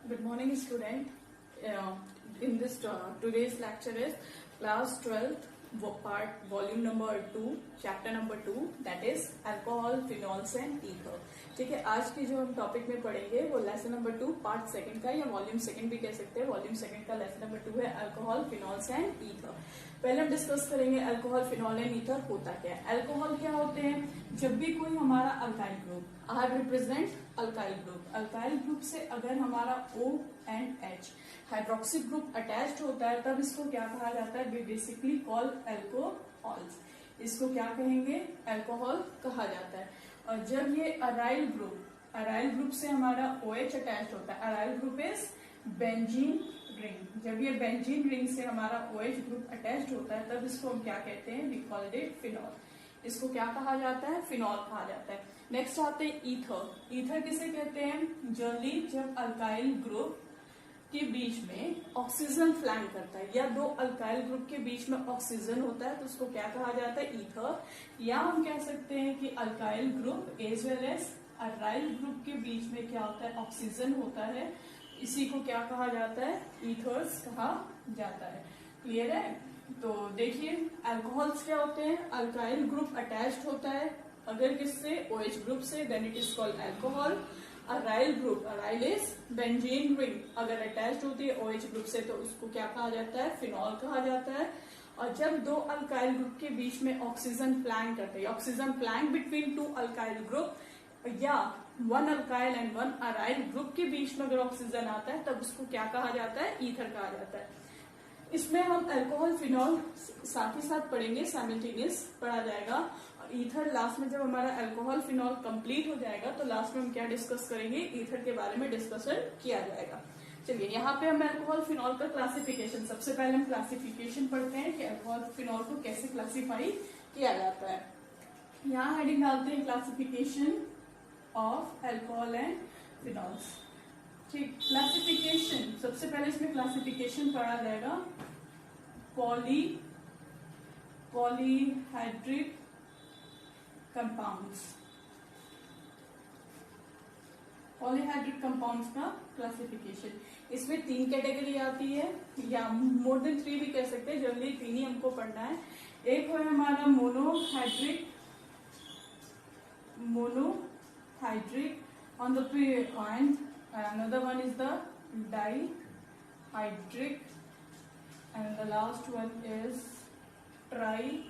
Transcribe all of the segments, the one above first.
Good morning, student. In this today's lecture is class 12th part volume number 2 chapter number 2 that is alcohol, phenols and ether. ठीक है, आज की जो हम topic में पढ़ेंगे वो लेसन नंबर 2 पार्ट सेकंड का या वॉल्यूम सेकंड भी कह सकते हैं. वॉल्यूम सेकंड का लेसन नंबर 2 है अल्कोहल, फिनॉल्स एंड ईथर. पहले हम डिस्कस करेंगे अल्कोहल, फिनॉल एंड ईथर होता क्या है. अल्कोहल क्या होते हैं? जब भी कोई हमारा alkyl group, I represent alkyl group, alkyl group से अगर हमारा O and H hydroxyl group attached होता है तब इसको क्या कहा जाता है? We basically call alcohols. इसको क्या कहेंगे? अल्कोहल कहा जाता है. और जब ये अराइल ग्रुप से हमारा OH अटैच्ड होता है, aryl group is benzene ring. जब ये बेंजीन रिंग से हमारा OH ग्रुप अटैच्ड होता है तब इसको हम क्या कहते हैं? We called it phenol. इसको क्या कहा जाता है? फिनॉल कहा जाता है. नेक्स्ट आते हैं ईथर. ईथर किसे कहते हैं? जनरली जब अल्काइल ग्रुप के बीच में ऑक्सीजन फ्लैंक करता है या दो अल्काइल ग्रुप के बीच में ऑक्सीजन होता है तो उसको क्या कहा जाता है? ईथर. या हम कह सकते हैं कि alkyl group as well as aryl group के बीच में क्या होता है? ऑक्सीजन होता है. इसी को क्या कहा जाता है? ईथर्स कहा जाता है. क्लियर है? तो देखिए अल्कोहल्स क्या होते हैं? अल्काइल ग्रुप अटैच्ड होता है अगर किससे? OH ग्रुप से, then it is called alcohol. Aryl group, aryl is benzene ring, अगर अटैच्ड होती है OH ग्रुप से तो उसको क्या कहा जाता है? फिनॉल कहा जाता है. और जब दो अल्काइल ग्रुप के बीच में ऑक्सीजन फ्लैंक करते हैं, oxygen flank between two alkyl group या one alkyl and one aryl group के बीच में अगर ऑक्सीजन आता है तब उसको क्या कहा जाता है? ईथर कहा जाता है. इसमें हम अल्कोहल, फिनॉल साथ ही साथ पढ़ेंगे, साइमल्टेनियस पढ़ा जाएगा. और ईथर लास्ट में जब हमारा अल्कोहल, फिनॉल कंप्लीट हो जाएगा तो लास्ट में हम क्या डिस्कस करेंगे? ईथर के बारे में डिस्कशन किया जाएगा. चलिए यहाँ पे हम अल्कोहल, फिनॉल का क्लासिफिकेशन, सबसे पहले हम क्लासिफिकेशन पढ़ते हैं कि अल्कोहल, फिनॉल को कैसे क्लासीफाई किया जाता है. यहाँ हेडिंग डालते हैं classification of alcohol and phenols. ठीक, क्लासिफिकेशन सबसे पहले इसमें क्लासिफिकेशन पढ़ा जाएगा. पॉलीहाइड्रिक कंपाउंड्स, पॉलीहाइड्रिक कंपाउंड्स का क्लासिफिकेशन. इसमें 3 कैटेगरी आती है या मोर देन 3 भी कह सकते हैं. जनरली 3 ही हमको पढ़ना है. एक है हमारा monohydric on the end another one is the dihydric and the last one is trihydric.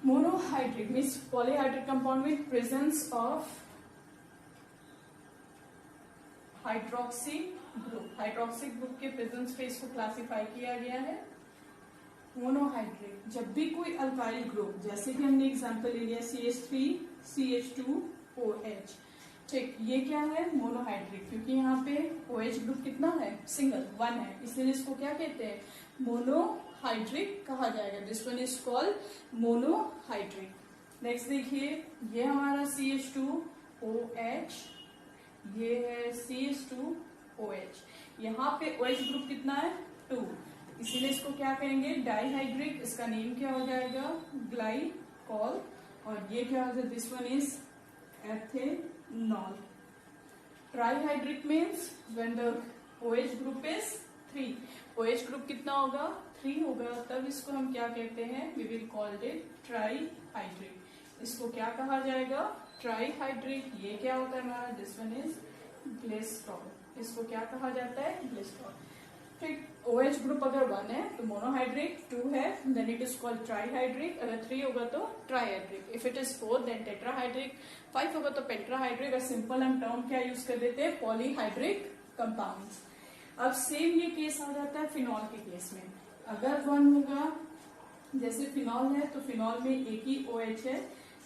Monohydric means polyhydric compound with presence of hydroxy group. Hydroxy group के प्रेजेंस पे इसको क्लासिफाई किया गया है. मोनोहाइड्रिक, जब भी कोई अल्काइल ग्रुप, जैसे कि हमने एग्जांपल ले लिया CH3 CH2 OH. ठीक, ये क्या है? मोनोहाइड्रिक, क्योंकि यहाँ पे OH ग्रुप कितना है? सिंगल, 1 है, इसलिए इसको क्या कहते हैं? मोनोहाइड्रिक कहा जाएगा. This one is called monohydric. Next देखिए, ये हमारा CH2OH, ये है CH2OH. यहाँ पे OH ग्रुप कितना है? 2, इसीलिए इसको क्या कहेंगे? डाइहाइड्रिक. इसका नेम क्या हो जाएगा? ग्लाइकॉल. और ये क्या हो जाएगा? This one is ethanol. Trihydric means when the OH group is 3. OH group कितना होगा? 3 होगा, तब इसको हम क्या कहते हैं? We will call it trihydric. इसको क्या कहा जाएगा? ट्राइहाइड्रिक. ये क्या होता है हमारा? This one is glycerol. इसको क्या कहा जाता है? ग्लिसरॉल. ठीक, OH ग्रुप अगर 1 है तो मोनोहाइड्रिक, 2 है then it is called trihydric, अगर 3 होगा तो trihydric, if it is 4 then tetrahydric, 5 होगा तो पेट्राहाइड्रिक. और सिंपल हम टर्म क्या यूज कर देते हैं? Polyhydric compounds. अब सेम ये केस आ जाता है फिनॉल के केस में. अगर 1 होगा, जैसे फिनॉल है तो फिनॉल में एक ही OH है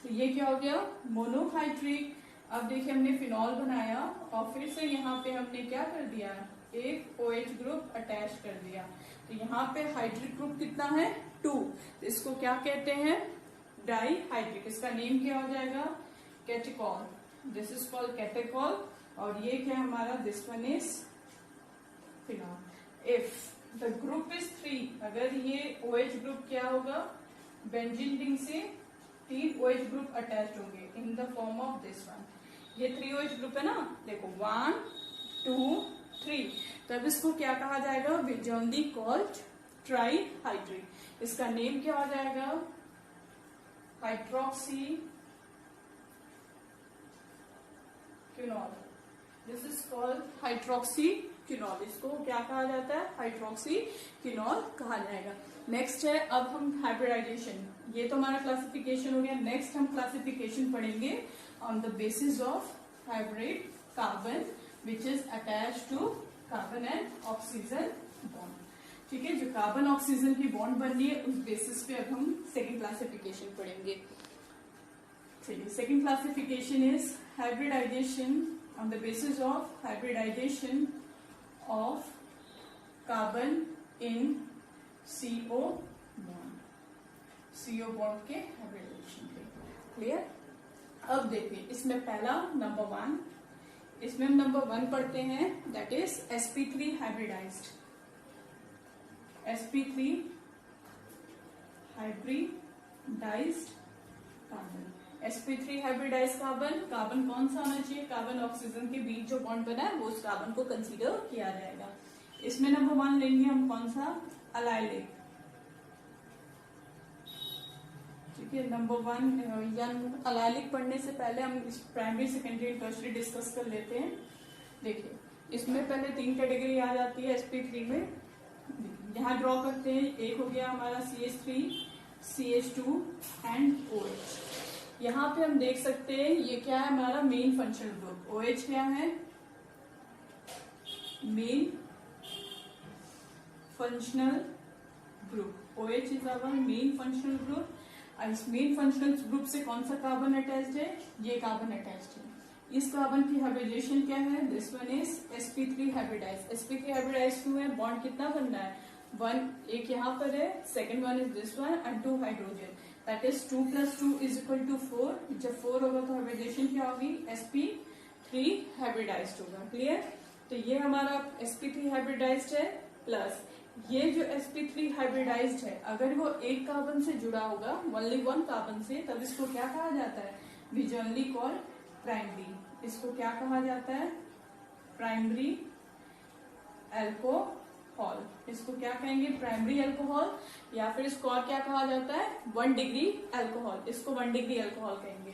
तो ये क्या हो गया? मोनोहाइड्रिक. अब देखिए हमने फिनॉल बनाया और फिर से यहाँ पे हमने क्या कर दिया? एक OH ग्रुप अटैच कर दिया. तो यहाँ पे हाइड्रिक ग्रुप कितना है? 2. तो इसको क्या कहते हैं? डाइहाइड्रिक. इसका नेम क्या हो जाएगा? Catechol. This is called catechol. और ये क्या हमारा? This one is phenol. If the group is 3, अगर ये OH ग्रुप क्या होगा? बेंजीन रिंग से 3 OH ग्रुप अटैच होंगे in the form of this one. ये 3OH ग्रुप है ना, देखो 1 2 3, तब इसको क्या कहा जाएगा, जनरली कॉल्ड ट्राईहाइड्री। इसका नेम क्या हो जाएगा, hydroxy quinol. This is called hydroxy quinol. इसको क्या कहा जाता है, हाइड्रोक्सी क्विनॉल कहा जाएगा। नेक्स्ट है, अब हम हाइब्रिडाइजेशन, ये तो हमारा क्लासिफिकेशन हो गया। नेक्स्ट हम क्लासिफिकेशन पढ़ेंगे on the basis of hybrid carbon which is attach to carbon and oxygen bond. ठीक है, जो कार्बन ऑक्सीजन की बॉन्ड बन रही है उस बेसिस पे अब हम सेकेंड क्लासिफिकेशन पढ़ेंगे। चलिए, second classification is hybridization on the basis of hybridization of carbon in CO bond, CO bond के hybridization पे। क्लियर? अब देखिए, इसमें पहला नंबर 1, इसमें हम नंबर 1 पढ़ते हैं, that is sp3 hybridized. sp3 hybridized carbon. sp3 hybridize carbon, carbon कौन सा होना चाहिए, कार्बन ऑक्सीजन के बीच जो बॉन्ड बना है वो उस कार्बन को कंसीडर किया जाएगा। इसमें नंबर 1 लेंगे हम कौन सा, अलाइलिक। ठीक है, नंबर 1 या अलाइलिक पढ़ने से पहले हम इस प्राइमरी सेकेंडरी टर्शरी डिस्कस कर लेते हैं। देखिए, इसमें पहले 3 कैटेगरी आ जाती है sp3 में, यहाँ ड्रॉ करते हैं। एक हो गया हमारा CH3, CH2 एंड OH। यहाँ पे हम देख सकते हैं ये क्या है, हमारा मेन फंक्शनल ग्रुप। OH क्या है, main functional group. OH is our main functional group. इस मेन फंक्शनल ग्रुप से कौन सा कार्बन अटैच्ड है, ये कार्बन अटैच्ड है। इस कार्बन की हाइब्रिडेशन क्या है, this one is sp3 hybridize. sp3 hybridize क्यों है, बॉन्ड कितना बनना है, 1, एक यहाँ पर है, second one is this one and 2 hydrogen, that is 2 + 2 = 4। जब 4 होगा तो हाइब्रिडेशन क्या होगी, sp3 हाइब्रिडाइज्ड होगा। क्लियर? तो ये हमारा sp3 हाइब्रिडाइज्ड है, प्लस ये जो sp3 हाइब्रिडाइज्ड है, अगर वो एक कार्बन से जुड़ा होगा, ओनली 1 कार्बन से, तब इसको क्या कहा जाता है, वी जनरली कॉल प्राइमरी। इसको क्या कहा जाता है, प्राइमरी एल्कोहल। इसको क्या कहेंगे, प्राइमरी एल्कोहल, या फिर इसको और क्या कहा जाता है, 1 डिग्री एल्कोहल। इसको 1 डिग्री एल्कोहल कहेंगे।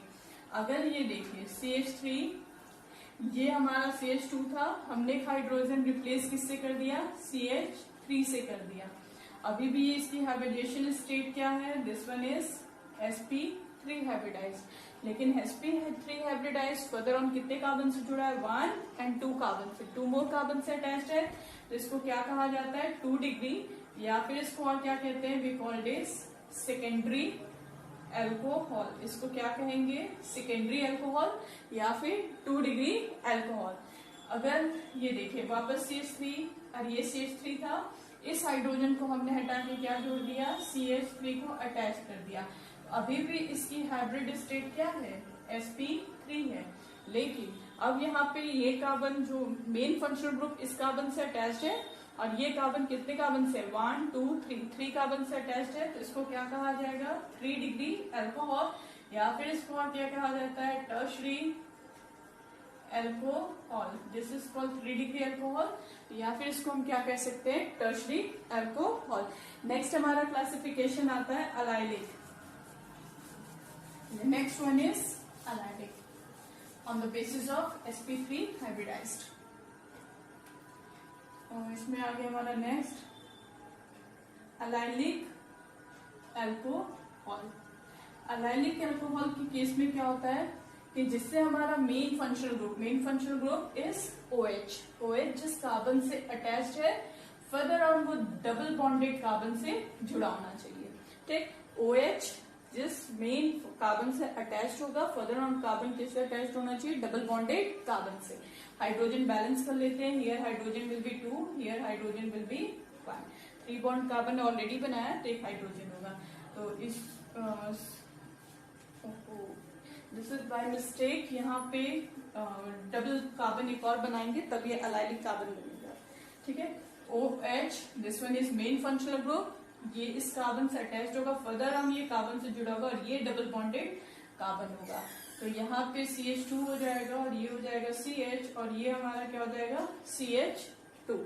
अगर ये देखिए CH3, ये हमारा CH2 था, हमने हाइड्रोजन रिप्लेस किससे कर दिया, CH3 से कर दिया। अभी भी इसकी हाइब्रिडेशन स्टेट क्या है, this one is sp3 hybridize. लेकिन sp3 हाइब्रिडाइज फर्दर ऑन कितने कार्बन से जुड़ा है, 1 and 2 कार्बन से, 2 मोर कार्बन से अटैच्ड है। तो इसको क्या कहा जाता है, 2 डिग्री, या फिर इसको और क्या कहते हैं, we called is secondary alcohol. इसको क्या कहेंगे, सेकेंडरी एल्कोहल या फिर 2 डिग्री एल्कोहल। अगर ये देखिए वापस CH3 और ये CH3 था, इस हाइड्रोजन को हमने हटा के क्या जोड़ दिया, CH3 को अटैच कर दिया। अभी भी इसकी हाइब्रिड स्टेट क्या है, sp3 है। लेकिन अब यहाँ पे ये कार्बन जो मेन फंक्शनल ग्रुप इस कार्बन से अटैच्ड है, और ये कार्बन कितने कार्बन से, 1 2 3 कार्बन से अटैच्ड है। तो इसको क्या कहा जाएगा, 3 डिग्री एल्कोहल, या फिर इसको और क्या कहा जाता है, tertiary alcohol. This is called 3 degree alcohol, या फिर इसको हम क्या कह सकते हैं, टर्शरी एल्कोहल। नेक्स्ट हमारा क्लासिफिकेशन आता है allylic. Next one is allylic on the basis of sp3 hybridized. इसमें आ गया हमारा next allylic alcohol. Allylic alcohol के केस में क्या होता है कि जिससे हमारा main functional group is OH जिस कार्बन से अटैच्ड है, फर्दर ऑन वो डबल बॉन्डेड कार्बन से जुड़ा होना चाहिए। ठीक, OH जिस मेन कार्बन से अटैच्ड होगा, फर्दर ऑन कार्बन किससे अटैच्ड होना चाहिए, डबल बॉन्डेड कार्बन से। हाइड्रोजन बैलेंस कर लेते हैं, here hydrogen will be 2, here hydrogen will be 1। 3 bond carbon already बनाया, तो एक हाइड्रोजन होगा। तो इस दिस इज बाय मिस्टेक, यहाँ पे डबल कार्बन एक और बनाएंगे तब ये अलाइलिक कार्बन बनेगा। ठीक है, OH this one is main functional group, ये इस कार्बन से अटैच्ड होगा, फर्दर हम ये कार्बन से जुड़ा होगा और ये डबल बॉन्डेड कार्बन होगा। तो यहाँ पे CH2 हो जाएगा और ये हो जाएगा CH और ये हमारा क्या हो जाएगा CH2।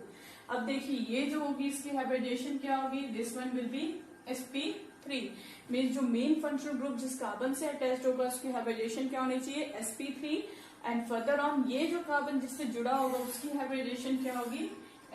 अब देखिए ये जो होगी इसकी हाइब्रिडाइजेशन क्या होगी, this one will be sp3 means जो मेन फंक्शनल ग्रुप जिस कार्बन से अटैच्ड होगा उसकी हाइब्रिडाइजेशन क्या होनी चाहिए sp3 एंड फर्दर ऑन ये जो कार्बन जिससे जुड़ा होगा उसकी हाइब्रिडाइजेशन क्या होगी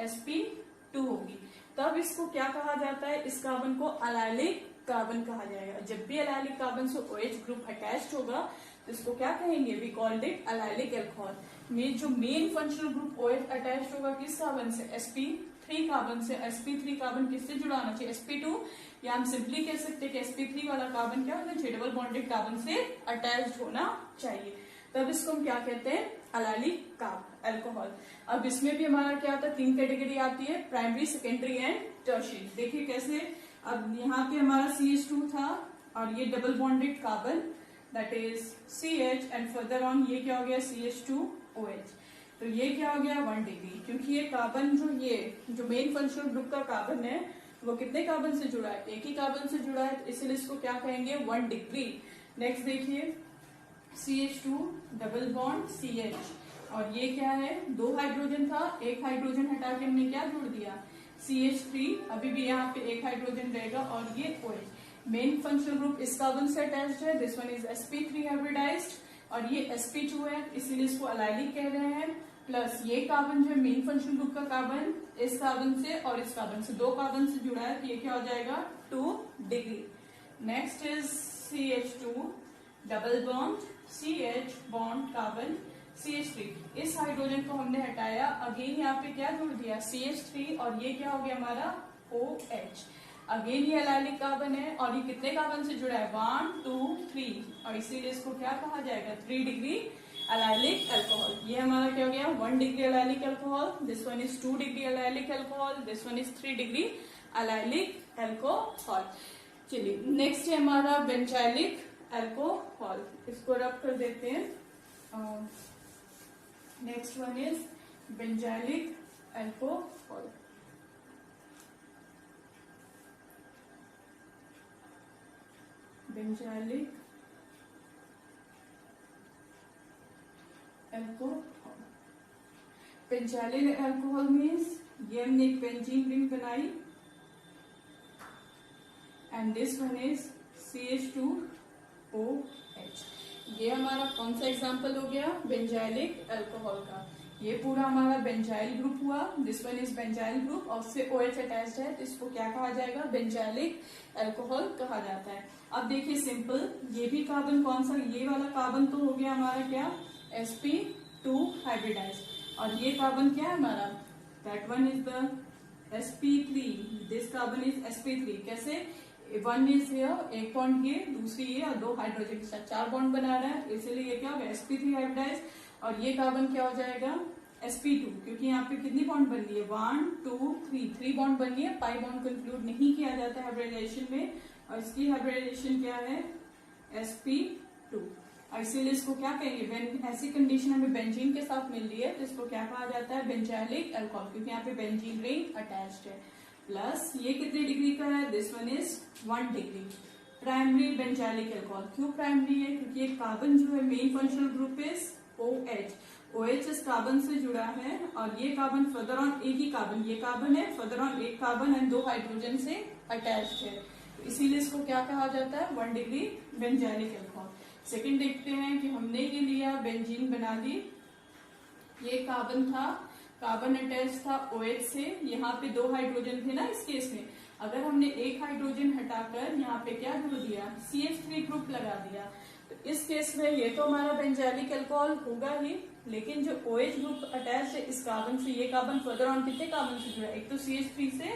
sp2 होगी। तब इसको क्या कहा जाता है, इस कार्बन को अलाइलिक कार्बन कहा जाएगा। जब भी अलाइलिक कार्बन से OH ग्रुप अटैच्ड होगा तो इसको क्या कहेंगे, we called it allylic alcohol. में जो main functional group OH attached होगा किस कार्बन से, sp3 कार्बन से। sp3 कार्बन किससे जुड़ा होना चाहिए, sp2, या हम सिंपली कह सकते हैं कि sp3 वाला कार्बन क्या होना चाहिए, डबल बॉन्डेड कार्बन से अटैच्ड होना चाहिए। तब इसको हम क्या कहते हैं, अलाइलिक अल्कोहल। अब इसमें भी हमारा क्या आता है, 3 कैटेगरी आती है, प्राइमरी, सेकेंडरी एंड टर्शियरी। देखिए कैसे, अब यहाँ पे हमारा CH2 था और ये double bonded carbon that is CH and further on ये क्या हो गया CH2OH। तो ये क्या हो गया 1 डिग्री, क्योंकि ये कार्बन जो मेन फंक्शनल ग्रुप का कार्बन है वो कितने कार्बन से जुड़ा है, एक ही कार्बन से जुड़ा है, तो इसलिए इसको क्या कहेंगे 1 डिग्री। नेक्स्ट देखिए CH2 डबल बॉन्ड CH और ये क्या है, 2 हाइड्रोजन था, एक हाइड्रोजन हटा के हमने क्या जोड़ दिया CH3, अभी भी यहाँ पे एक हाइड्रोजन रहेगा और ये OH। मेन फंक्शनल ग्रुप इस कार्बन से अटैच्ड है, this one is sp3 hybridized और ये sp2 है, इसीलिए इसको अलाइलिक कह रहे हैं। प्लस ये कार्बन जो है मेन फंक्शनल ग्रुप का कार्बन इस कार्बन से और इस कार्बन से 2 कार्बन से जुड़ा है, तो ये क्या हो जाएगा 2 degree. Next is CH2 double bond CH bond carbon CH3, इस हाइड्रोजन को हमने हटाया, अगेन यहाँ पे क्या जोड़ दिया CH3 और ये क्या हो गया हमारा OH। अगेन ये अलाइलिक कार्बन है और ये कितने कार्बन से जुड़ा है 1 2 3 और इसीलिए इसको क्या कहा जाएगा 3 डिग्री अलाइलिक अल्कोहल। ये हमारा क्या हो गया 1 degree allylic alcohol, this one is 2 degree allylic alcohol, this one is 3 degree allylic alcohol. चलिए नेक्स्ट है हमारा बेंजाइलिक अल्कोहल, इसको रब कर देते हैं। Next one is benzylic alcohol. Benzylic alcohol, benzylic alcohol means ये हमने एक बेंजीन रिंग बनाई and this one is CH2OH। ये हमारा कौन सा एग्जाम्पल हो गया बेंजाइलिक अल्कोहल का। ये पूरा हमारा बेंजाइल ग्रुप हुआ, this one is benzyl group और उससे OH अटैच्ड है, तो इसको क्या कहा जाएगा बेंजाइलिक अल्कोहल कहा जाता है। अब देखिए सिंपल, ये भी कार्बन कौन सा, ये वाला कार्बन तो हो गया हमारा क्या sp2 हाइब्रिडाइज्ड और ये कार्बन क्या है हमारा, that one is the sp3, this carbon is sp3। कैसे, 1 इज हियर, एक बॉन्ड ये, दूसरी ये और 2 हाइड्रोजन के साथ 4 बॉन्ड बना रहा है, इसीलिए ये क्या होगा sp3 हाइब्रिडाइज्ड और ये कार्बन क्या हो जाएगा sp2, क्योंकि यहाँ पे कितनी बॉन्ड बन रही है 1 2 3 बॉन्ड बन रही है, पाई बॉन्ड को इंक्लूड नहीं किया जाता है हाइब्रिडाइजेशन में और इसकी हाइब्रिडाइजेशन क्या है sp2 और इसीलिए इसको क्या कहेंगे, ऐसी कंडीशन हमें बेंजीन के साथ मिल रही है तो इसको क्या कहा जाता है बेंजाइलिक अल्कोहल, क्योंकि यहाँ पे बेंजीन रिंग अटैच्ड है। प्लस ये कितने डिग्री का है, this one is 1 degree. Primary benzylic alcohol, क्यों प्राइमरी है, क्योंकि ये कार्बन जो है main functional group is OH इस कार्बन से जुड़ा है और ये कार्बन फर्दर ऑन एक ही कार्बन, ये कार्बन है, फर्दर ऑन एक कार्बन एंड 2 हाइड्रोजन से अटैच्ड है, तो इसीलिए इसको क्या कहा जाता है 1 डिग्री बेंजाइलिक अल्कोहल। सेकंड देखते हैं कि हमने ये लिया बेंजीन बना दी, ये कार्बन था, कार्बन अटैच था OH से, यहाँ पे 2 हाइड्रोजन थे ना इस केस में, अगर हमने एक हाइड्रोजन हटाकर यहाँ पे क्या जोड़ दिया CH3 ग्रुप लगा दिया, तो इस केस में ये तो हमारा बेंजाइलिक अल्कोहल होगा ही, लेकिन जो OH ग्रुप अटैच है इस कार्बन से, ये कार्बन फर्दर ऑन कितने कार्बन से जुड़ा है, एक तो CH3 से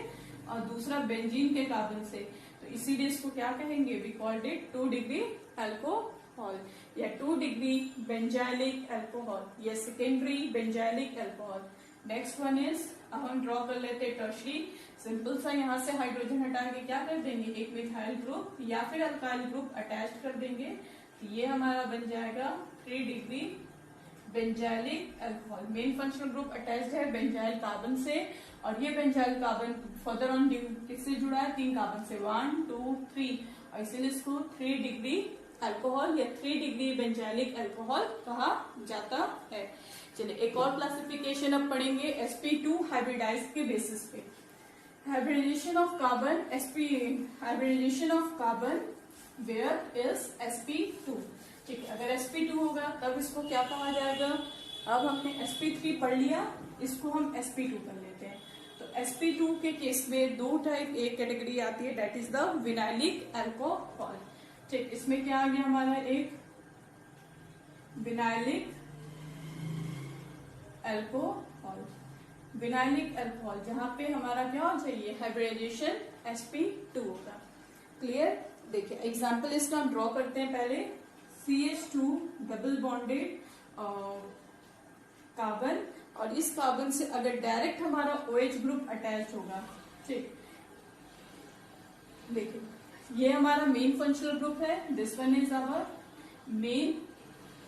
और दूसरा बेंजीन के कार्बन से, तो इसीलिए इसको क्या कहेंगे, we called it 2 degree alcohol या 2 डिग्री बेंजाइलिक अल्कोहल या secondary benzylic alcohol. Next one is, अब हम ड्रॉ कर लेते हैं टर्शरी, सिंपल सा यहाँ से हाइड्रोजन हटा के क्या कर देंगे एक मिथाइल ग्रुप या फिर अल्काइल ग्रुप अटैच कर देंगे, तो ये हमारा बन जाएगा 3 degree benzylic alcohol. Main functional group attached है बेंजाइल कार्बन से और ये बेंजाइल कार्बन फर्दर ऑन किससे जुड़ा है 3 कार्बन से 1 2 3 और इसीलिए इसको 3 डिग्री अल्कोहल या 3 डिग्री बेंजाइलिक अल्कोहल कहा जाता है। चलिए एक और क्लासिफिकेशन अब पढ़ेंगे sp2 हाइब्रिडाइज के बेसिस पे। Hybridization of carbon hybridization of carbon where is sp2। ठीक है, अगर sp2 होगा तब इसको क्या कहा जाएगा। अब हमने sp3 पढ़ लिया, इसको हम sp2 कर लेते हैं। तो sp2 के केस में दो टाइप, एक कैटेगरी आती है that is the vinylic alcohol. ठीक, इसमें क्या आ गया हमारा, एक विनाइलिक अल्कोहल। विनाइलिक अल्कोहल जहां पे हमारा क्या हो चाहिए, हाइब्रिडाइजेशन sp2 होगा। क्लियर। देखिए एग्जांपल इसका हम ड्रॉ करते हैं पहले। CH2 डबल बॉन्डेड कार्बन, और इस कार्बन से अगर डायरेक्ट हमारा OH ग्रुप अटैच होगा, ठीक, देखिए ये हमारा मेन फंक्शनल ग्रुप है, this one is our main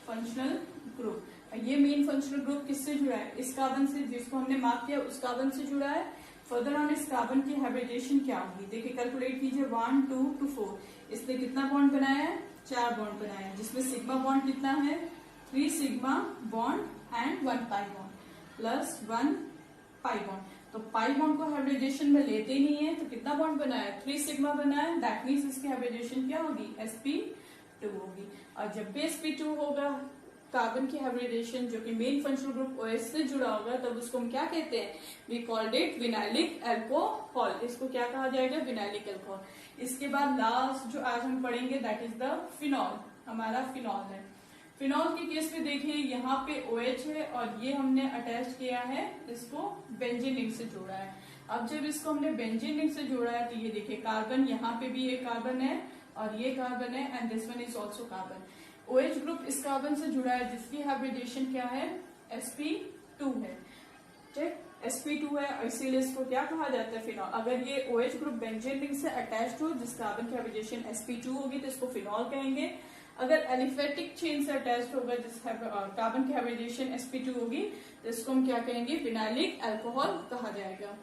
functional group. ये मेन फंक्शनल ग्रुप किससे जुड़ा है, इस कार्बन से, जिसको हमने मार्क किया उस कार्बन से जुड़ा है। फर्दर ऑन इस कार्बन की हाइब्रिडेशन क्या होगी, देखिए कैलकुलेट कीजिए, 1 2 to 4, इसने कितना बॉन्ड बनाया है, 4 बॉन्ड बनाया है, जिसमें सिग्मा बॉन्ड कितना है, 3 sigma bond and 1 pi bond plus 1 pi bond. तो पाई बॉन्ड को हाइब्रिडेशन में लेते ही नहीं है, तो कितना बॉन्ड बना है, 3 सिग्मा बना है, दैट मीन्स इसकी हाइब्रिडेशन क्या होगी, sp2 होगी। और जब भी sp2 होगा कार्बन की हाइब्रिडेशन जो कि मेन फंक्शनल ग्रुप OH से जुड़ा होगा, तब उसको हम क्या कहते हैं, we called it vinylic alcohol. इसको क्या कहा जाएगा, विनाइलिक अल्कोहल। इसके बाद लास्ट जो आज हम पढ़ेंगे दैट इज द फिनॉल। हमारा फिनॉल है। फिनॉल के केस में देखिए यहाँ पे OH है और ये हमने अटैच किया है, इसको बेंजीन रिंग से जोड़ा है। अब जब इसको हमने बेंजीन रिंग से जोड़ा है तो ये देखिए कार्बन, यहाँ पे भी ये कार्बन है और ये कार्बन है, and this one is also carbon. OH group इस कार्बन से जुड़ा है जिसकी हाइब्रिडेशन क्या है, sp2 है। ठीक, sp2 है और इसीलिए इसको क्या कहा जाता है, फिनॉल। अगर ये OH ग्रुप बेंजीन रिंग से अटैच्ड हो जिस कार्बन की हाइब्रिडेशन sp2 होगी तो इसको फिनॉल कहेंगे। अगर एलिफेटिक चेन से अटैच्ड होगा जिस कार्बन की हाइब्रिडेशन sp2 होगी तो इसको हम क्या कहेंगे, विनाइलिक अल्कोहल कहा जाएगा।